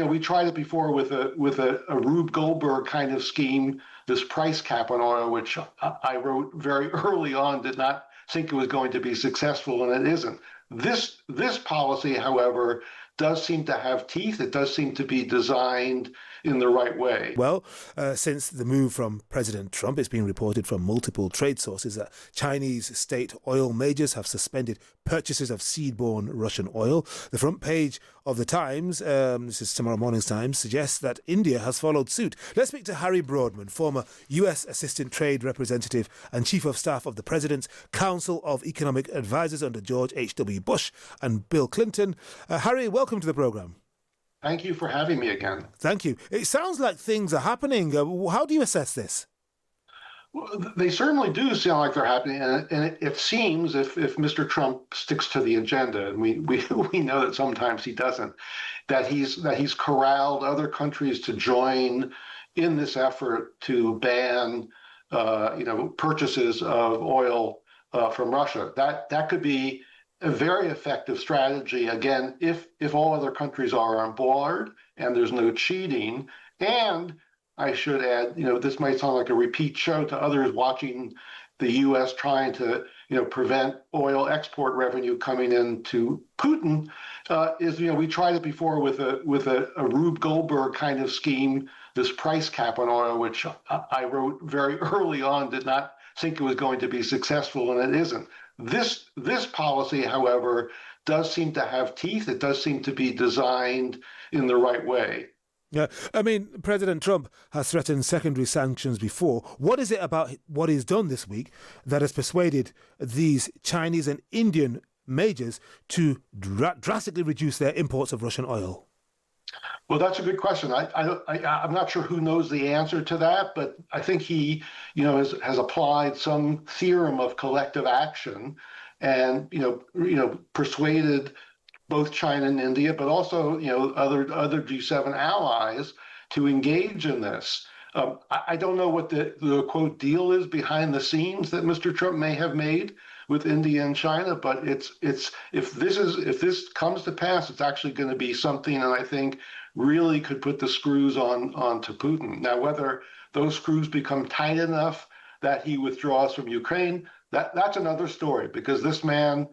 we tried it before with a Rube Goldberg kind of scheme, this price cap on oil, which I wrote very early on, did not think it was going to be successful, and it isn't. This policy, however, does seem to have teeth. It does seem to be designed in the right way. Well, since the move from President Trump, it's been reported from multiple trade sources that Chinese state oil majors have suspended purchases of seaborne Russian oil. The front page of the Times, this is tomorrow morning's Times, suggests that India has followed suit. Let's speak to Harry Broadman, former US Assistant Trade Representative and Chief of Staff of the President's Council of Economic Advisors under George H.W. Bush and Bill Clinton. Harry, welcome to the programme. Thank you for having me again. Thank you. It sounds like things are happening. How do you assess this? Well, they certainly do sound like they're happening, and it seems if Mr. Trump sticks to the agenda, and we know that sometimes he doesn't, that he's corralled other countries to join in this effort to ban purchases of oil from Russia. That could be a very effective strategy, again, if all other countries are on board and there's no cheating. And I should add, this might sound like a repeat show to others watching the U.S. trying to, prevent oil export revenue coming into Putin, we tried it before with a Rube Goldberg kind of scheme, this price cap on oil, which I wrote very early on, did not think it was going to be successful, and it isn't. This policy, however, does seem to have teeth. It does seem to be designed in the right way. Yeah, I mean, President Trump has threatened secondary sanctions before. What is it about what he's done this week that has persuaded these Chinese and Indian majors to drastically reduce their imports of Russian oil? Well, that's a good question. I'm not sure who knows the answer to that, but I think he, has applied some theorem of collective action, and persuaded both China and India, but also other G7 allies to engage in this. I don't know what the quote deal is behind the scenes that Mr. Trump may have made with India and China, but if this comes to pass, it's actually going to be something that I think really could put the screws on to Putin. Now, whether those screws become tight enough that he withdraws from Ukraine, that's another story, because this man,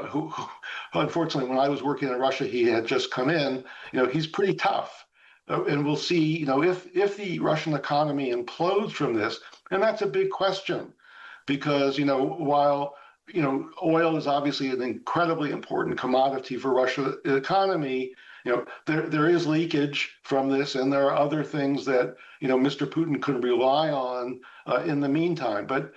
who unfortunately, when I was working in Russia, he had just come in, he's pretty tough. And we'll see, if the Russian economy implodes from this, and that's a big question, because, while, oil is obviously an incredibly important commodity for Russia's economy, there is leakage from this, and there are other things that, Mr. Putin could rely on in the meantime. But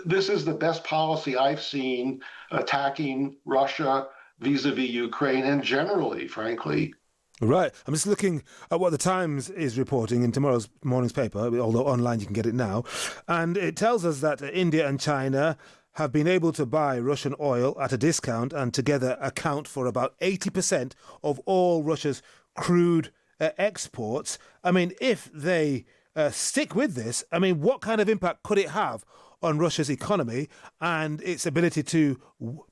this is the best policy I've seen attacking Russia vis-a-vis Ukraine, and generally, frankly. Right. I'm just looking at what the Times is reporting in tomorrow's morning's paper, although online you can get it now. And it tells us that India and China have been able to buy Russian oil at a discount and together account for about 80% of all Russia's crude exports. I mean, if they stick with this, what kind of impact could it have on Russia's economy and its ability to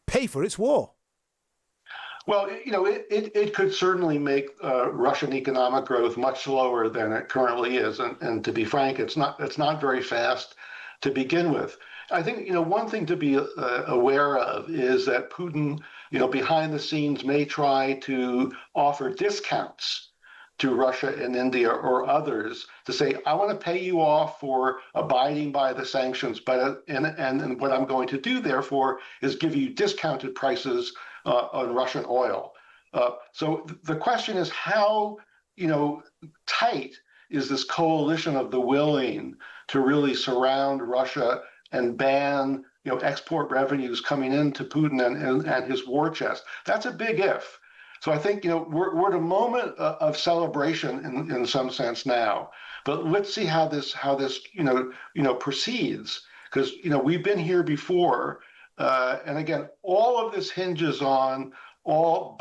pay for its war? Well, it could certainly make Russian economic growth much slower than it currently is, and to be frank, it's not very fast to begin with. I think one thing to be aware of is that Putin, behind the scenes, may try to offer discounts to Russia and India or others to say, I want to pay you off for abiding by the sanctions, but and what I'm going to do, therefore, is give you discounted prices on Russian oil. So the question is, how tight is this coalition of the willing to really surround Russia and ban export revenues coming into Putin and his war chest? That's a big if. So I think we're at a moment of celebration in some sense now, but let's see how this proceeds, because we've been here before, and again, all of this hinges on all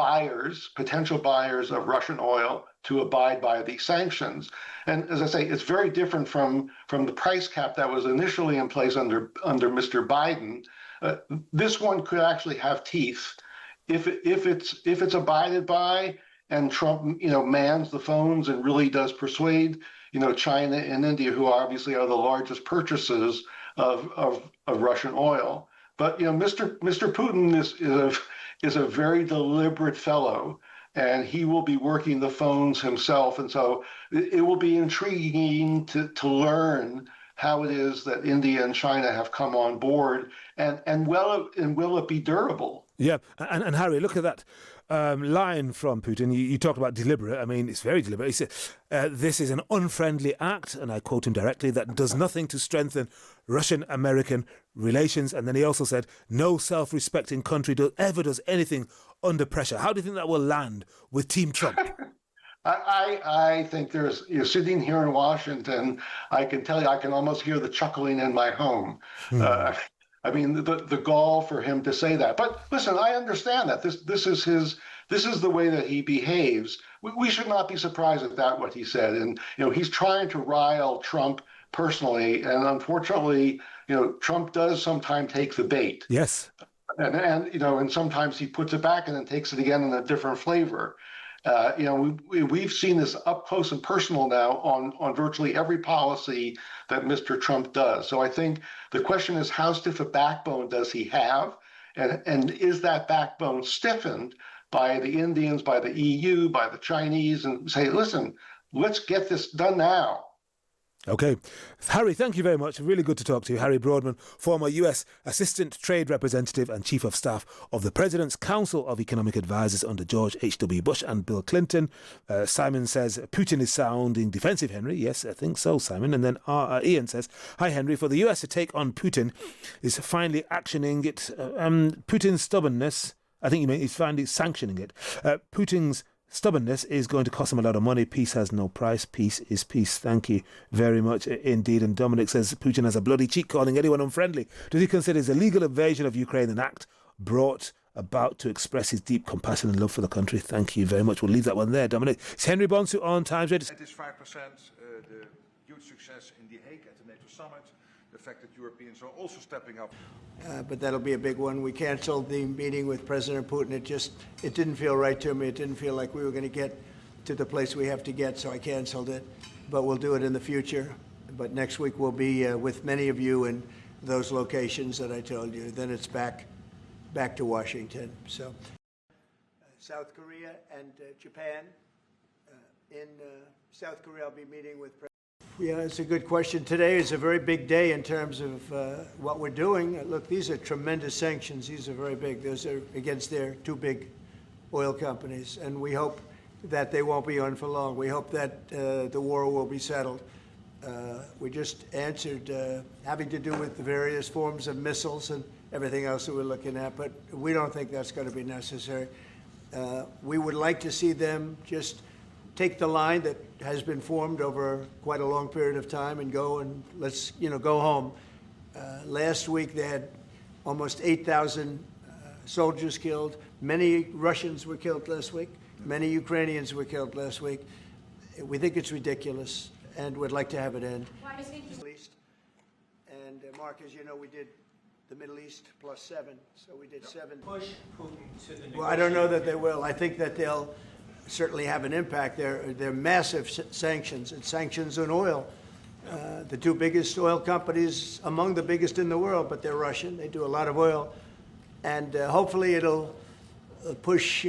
potential buyers of Russian oil, to abide by these sanctions. And as I say, it's very different from the price cap that was initially in place under Mr. Biden. This one could actually have teeth if it's abided by, and Trump, mans the phones and really does persuade, China and India, who obviously are the largest purchasers of Russian oil. But Mr. Putin is a very deliberate fellow, and he will be working the phones himself. And so it will be intriguing to learn how it is that India and China have come on board, and will it be durable? Yeah, and Harry, look at that line from Putin. You talked about deliberate. I mean, it's very deliberate. He said, this is an unfriendly act, and I quote him directly, that does nothing to strengthen Russian-American relations. And then he also said, no self-respecting country ever does anything under pressure. How do you think that will land with Team Trump? I think you're sitting here in Washington, I can tell you, I can almost hear the chuckling in my home. I mean, the gall for him to say that. But listen, I understand that this is the way that he behaves. We should not be surprised at that, what he said. And he's trying to rile Trump personally, and unfortunately, Trump does sometimes take the bait. Yes. And sometimes he puts it back and then takes it again in a different flavor. We've seen this up close and personal now on virtually every policy that Mr. Trump does. So I think the question is, how stiff a backbone does he have? And is that backbone stiffened by the Indians, by the EU, by the Chinese, and say, listen, let's get this done now. Okay. Harry, thank you very much. Really good to talk to you. Harry Broadman, former US Assistant Trade Representative and Chief of Staff of the President's Council of Economic Advisers under George H.W. Bush and Bill Clinton. Simon says, Putin is sounding defensive, Henry. Yes, I think so, Simon. And then Ian says, hi, Henry. For the US to take on Putin is finally actioning it. Putin's stubbornness, I think you mean he's finally sanctioning it. Putin's stubbornness is going to cost him a lot of money. Peace has no price. Peace is peace. Thank you very much indeed. And Dominic says Putin has a bloody cheek calling anyone unfriendly. Does he consider his illegal invasion of Ukraine an act brought about to express his deep compassion and love for the country? Thank you very much. We'll leave that one there, Dominic. It's Henry Bonsu on Times Radio. It is 5%, the huge success in The Hague at the NATO summit, the fact that Europeans are also stepping up. But that'll be a big one. We canceled the meeting with President Putin. It didn't feel right to me. It didn't feel like we were going to get to the place we have to get, so I canceled it. But we'll do it in the future. But next week we'll be with many of you in those locations that I told you. Then it's back to Washington. So South Korea and Japan. In South Korea, I'll be meeting with President. Yeah, it's a good question. Today is a very big day in terms of what we're doing. Look, these are tremendous sanctions. These are very big. Those are against their two big oil companies. And we hope that they won't be on for long. We hope that the war will be settled. We just answered having to do with the various forms of missiles and everything else that we're looking at. But we don't think that's going to be necessary. We would like to see them just take the line that has been formed over quite a long period of time and go and let's go home. Last week they had almost 8,000 soldiers killed. Many Russians were killed last week. Many Ukrainians were killed last week. We think it's ridiculous and would like to have it end. Why do you think? Middle East. And Mark, as you know, we did the Middle East plus 7, so we did 7. Push Putin to the Well, I don't know that they will. I think that they'll certainly have an impact. They're massive sanctions. It's sanctions on oil. The two biggest oil companies, among the biggest in the world, but they're Russian. They do a lot of oil. And hopefully it'll push,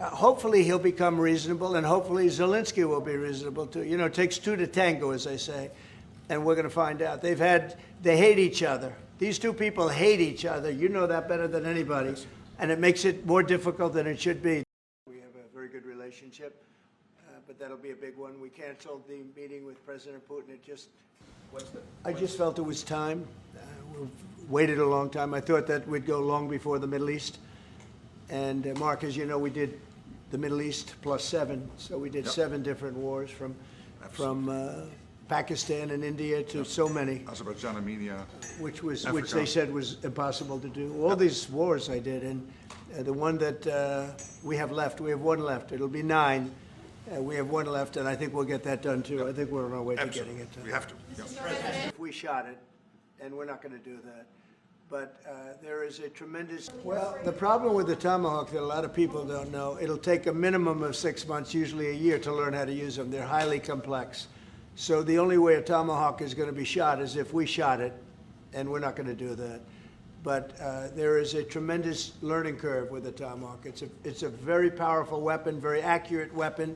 hopefully he'll become reasonable, and hopefully Zelensky will be reasonable too. It takes two to tango, as they say, and we're going to find out. They hate each other. These two people hate each other. You know that better than anybody. And it makes it more difficult than it should be. Good relationship, but that'll be a big one. We canceled the meeting with President Putin. I just felt it was time. We've waited a long time. I thought that we'd go long before the Middle East. And Mark, as you know, we did the Middle East plus 7, so we did 7 different wars from Pakistan and India to so many. Azerbaijan, Armenia, which they said was impossible to do. All these wars I did, and the one that we have left, we have one left. It'll be 9. We have one left, and I think we'll get that done too. I think we're on our way to getting it done. We have to. If we shot it, and we're not going to do that. But there is a tremendous, well, the problem with the Tomahawk that a lot of people don't know, it'll take a minimum of 6 months, usually a year, to learn how to use them. They're highly complex. So the only way a Tomahawk is going to be shot is if we shot it, and we're not going to do that. But there is a tremendous learning curve with the Tomahawk. It's a very powerful weapon, very accurate weapon,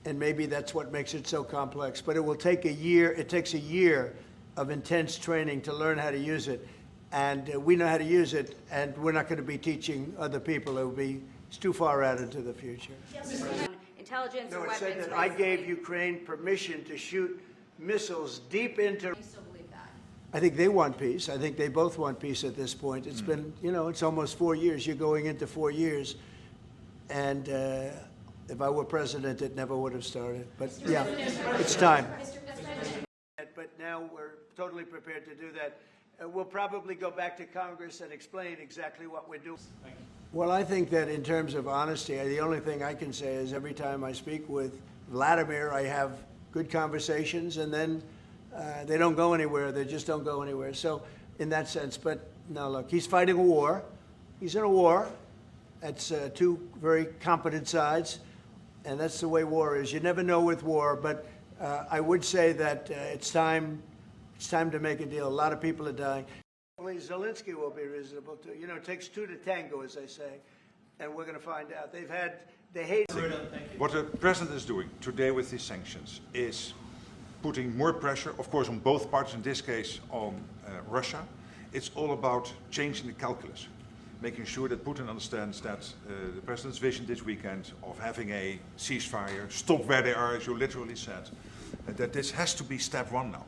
and maybe that's what makes it so complex. But it will take a year. It takes a year of intense training to learn how to use it. And we know how to use it, and we're not going to be teaching other people. It's too far out into the future. Intelligence No, or it weapons. said that I gave Ukraine permission to shoot missiles deep into. You still believe that? I think they want peace. I think they both want peace at this point. It's been, it's almost 4 years. You're going into 4 years. And if I were president, it never would have started. But yeah, it's time. But now we're totally prepared to do that. We'll probably go back to Congress and explain exactly what we're doing. Well, I think that in terms of honesty, the only thing I can say is every time I speak with Vladimir, I have good conversations, and then they don't go anywhere. They just don't go anywhere. So in that sense, but no, look, he's fighting a war. He's in a war. That's two very competent sides, and that's the way war is. You never know with war, but I would say that it's time to make a deal. A lot of people are dying. Only Zelensky will be reasonable too. It takes two to tango, as they say, and we're going to find out. They hate. What the president is doing today with these sanctions is putting more pressure, of course, on both parties, in this case on Russia. It's all about changing the calculus, making sure that Putin understands that the president's vision this weekend of having a ceasefire, stop where they are, as you literally said, that this has to be step one now.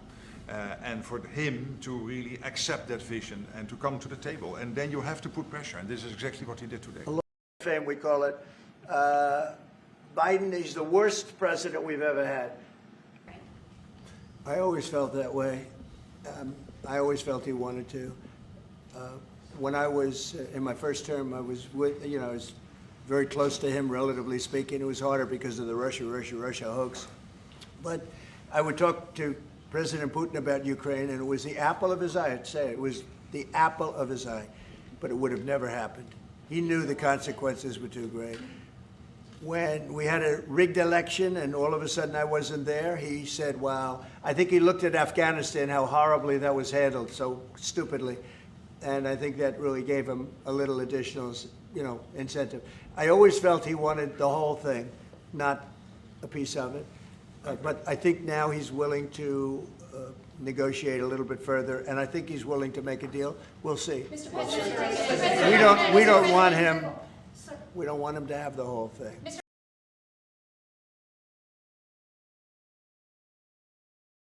And for him to really accept that vision and to come to the table. And then you have to put pressure, and this is exactly what he did today. Fame, we call it. Biden is the worst president we've ever had. I always felt that way. I always felt he wanted to. When I was in my first term, I was I was very close to him, relatively speaking. It was harder because of the Russia hoax. But I would talk to President Putin about Ukraine, and it was the apple of his eye. I'd say it was the apple of his eye, but it would have never happened. He knew the consequences were too great. When we had a rigged election and all of a sudden I wasn't there, he said, wow. I think he looked at Afghanistan, how horribly that was handled, so stupidly. And I think that really gave him a little additional, incentive. I always felt he wanted the whole thing, not a piece of it. But I think now he's willing to negotiate a little bit further, and I think he's willing to make a deal. We'll see. Mr. President, We don't want him. We don't want him to have the whole thing.